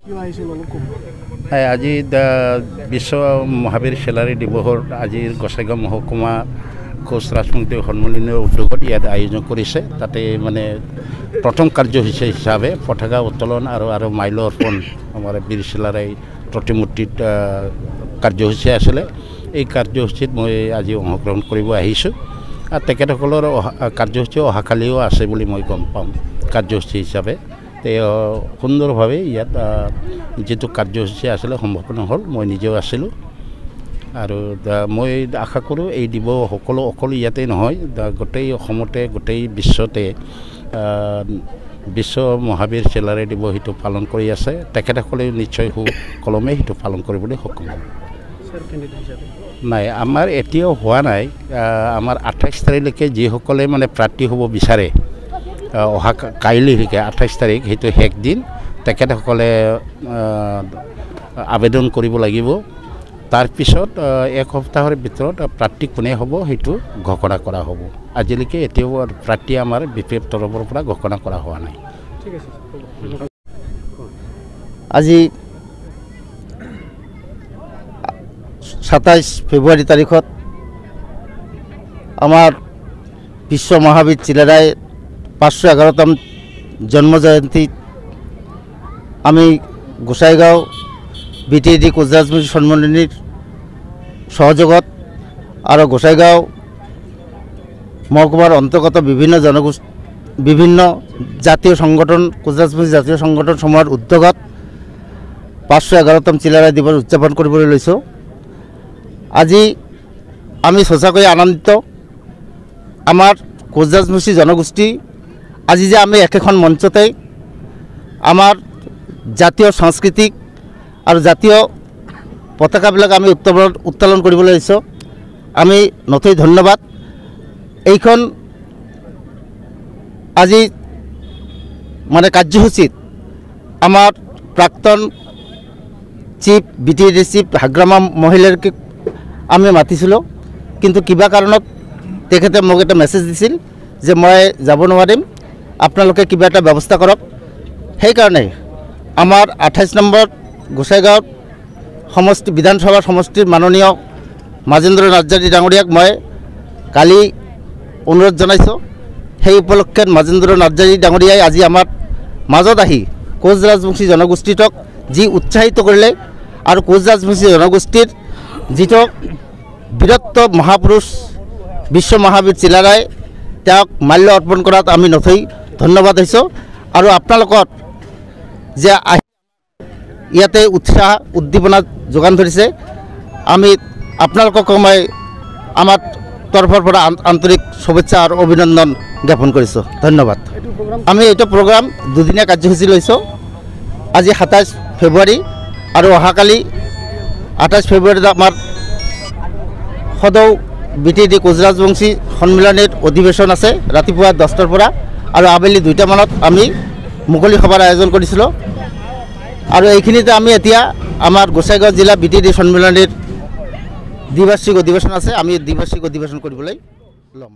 আজি বিশ্ব মহাবীৰ চেলাৰী দিৱসৰ আজি গোসাইগাঁও মহকুমা কোচ ৰাজমন্ত্ৰী সন্মিলনৰ উদ্যোগত ইয়াত আয়োজন কৰিছে। তাতে মানে প্ৰথম কাৰ্যসূচী হিচাপে পতাকা উত্তোলন আৰু মাল্য অৰ্পণ আমাৰ বীৰ চেলাৰী প্ৰতিমূৰ্তিত কাৰ্যসূচী আছিলে। এই কাৰ্যসূচীত মই আজি অংশগ্ৰহণ কৰিব আহিছোঁ আৰু তেখেতসকলৰ কাৰ্যসূচী অহাকালিও আছে বুলি মই গম পাম। কাৰ্যসূচী হিচাপে সুন্দৰভাৱে ইয়াত যিটো কাৰ্যসূচী আছিলে সম্পূৰ্ণ হ'ল। মই নিজেও আছিলোঁ আৰু মই আশা কৰোঁ এই দিৱস অকল ইয়াতেই নহয়, গোটেই অসমতে গোটেই বিশ্বতে বিশ্ব মহাবীৰ চেলাৰী দিৱস সেইটো পালন কৰি আছে। তেখেতসকলে নিশ্চয় সুকলমে সেইটো পালন কৰিবলৈ সক্ষম হ'ব। নাই, আমাৰ এতিয়াও হোৱা নাই। আমাৰ 28 তাৰিখলৈকে যিসকলে মানে প্ৰাৰ্থী হ'ব বিচাৰে, অহা কাইলৈকে 28 তাৰিখ সেইটো শেষ দিন, তেখেতসকলে আবেদন কৰিব লাগিব। তাৰপিছত এক সপ্তাহৰ ভিতৰত প্ৰাৰ্থী কোনে হ'ব সেইটো ঘোষণা কৰা হ'ব। আজিলৈকে এতিয়াও প্ৰাৰ্থী আমাৰ বিপিএফ তৰফৰ পৰা ঘোষণা কৰা হোৱা নাই। আজি 27 ফেব্ৰুৱাৰী তাৰিখত আমাৰ বিশ্ব মহাবীৰ চিলাৰায় 511তম জন্ম জয়ন্তীত আমি গোসাইগাঁও BTD কোচ ৰাজমন্ত্ৰী সন্মিলনীৰ সহযোগত আৰু গোসাইগাঁও মহকুমাৰ অন্তৰ্গত বিভিন্ন জাতীয় সংগঠন কোচ ৰাজমন্ত্ৰী জাতীয় সংগঠন সমূহৰ উদ্যোগত 511তম চিলাৰায় দিৱস উদযাপন কৰিবলৈ লৈছোঁ। আজি আমি সঁচাকৈ আনন্দিত। আমাৰ কোচ ৰাজবংশী জনগোষ্ঠী আজি যে আমি একেখন মঞ্চতে আমাৰ জাতীয় সাংস্কৃতিক আৰু জাতীয় পতাকাবিলাক আমি উত্তোলন কৰিবলৈ লৈছোঁ, আমি নথৈ ধন্যবাদ। এইখন আজি মানে কাৰ্যসূচীত আমাৰ প্ৰাক্তন চিফ BTD চিফ হাগ্ৰামা মহিলাকে আমি মাতিছিলোঁ, কিন্তু কিবা কাৰণত তেখেতে মোক এটা মেছেজ দিছিল যে মই যাব নোৱাৰিম, আপোনালোকে কিবা এটা ব্যৱস্থা কৰক। সেইকাৰণে আমাৰ 28 নম্বৰ গোসাইগাঁৱত সমষ্টি বিধানসভাৰ সমষ্টিৰ মাননীয় মাজেন্দ্ৰ নাৰ্জাৰী ডাঙৰীয়াক মই কালি অনুৰোধ জনাইছোঁ। সেই উপলক্ষে মাজেন্দ্ৰ নাৰ্জাৰী ডাঙৰীয়াই আজি আমাৰ মাজত আহি কোচ ৰাজবংশী জনগোষ্ঠীটোক যি উৎসাহিত কৰিলে আৰু কোচ ৰাজবংশী জনগোষ্ঠীৰ যিটো বীৰত্ব মহাপুৰুষ বিশ্ব মহাবীৰ চিলাৰায় তেওঁক মাল্য অৰ্পণ কৰাত আমি নথৈ ধন্যবাদ হৈছোঁ। আৰু আপোনালোকৰ যে ইয়াতে উৎসাহ উদ্দীপনা যোগান ধৰিছে, আমি আপোনালোকক মই আমাৰ তৰফৰ পৰা আন্তৰিক শুভেচ্ছা আৰু অভিনন্দন জ্ঞাপন কৰিছোঁ। ধন্যবাদ। আমি এইটো প্ৰগ্ৰাম দুদিনীয়া কাৰ্যসূচী লৈছোঁ। আজি 27 ফেব্ৰুৱাৰী আৰু অহাকালি 28 ফেব্ৰুৱাৰীত আমাৰ সদৌ BTD কোচ ৰাজবংশী সন্মিলনীৰ অধিৱেশন আছে ৰাতিপুৱা 10টাৰ পৰা, আৰু আবেলি 2টা মানত আমি মুকলি সভাৰ আয়োজন কৰিছিলোঁ। আৰু এইখিনিতে আমি এতিয়া আমাৰ গোসাইগাঁও জিলা BTD সন্মিলনীৰ দ্বিবাৰ্ষিক অধিৱেশন আছে, আমি দ্বিবাৰ্ষিক অধিৱেশন কৰিবলৈ ল'ম।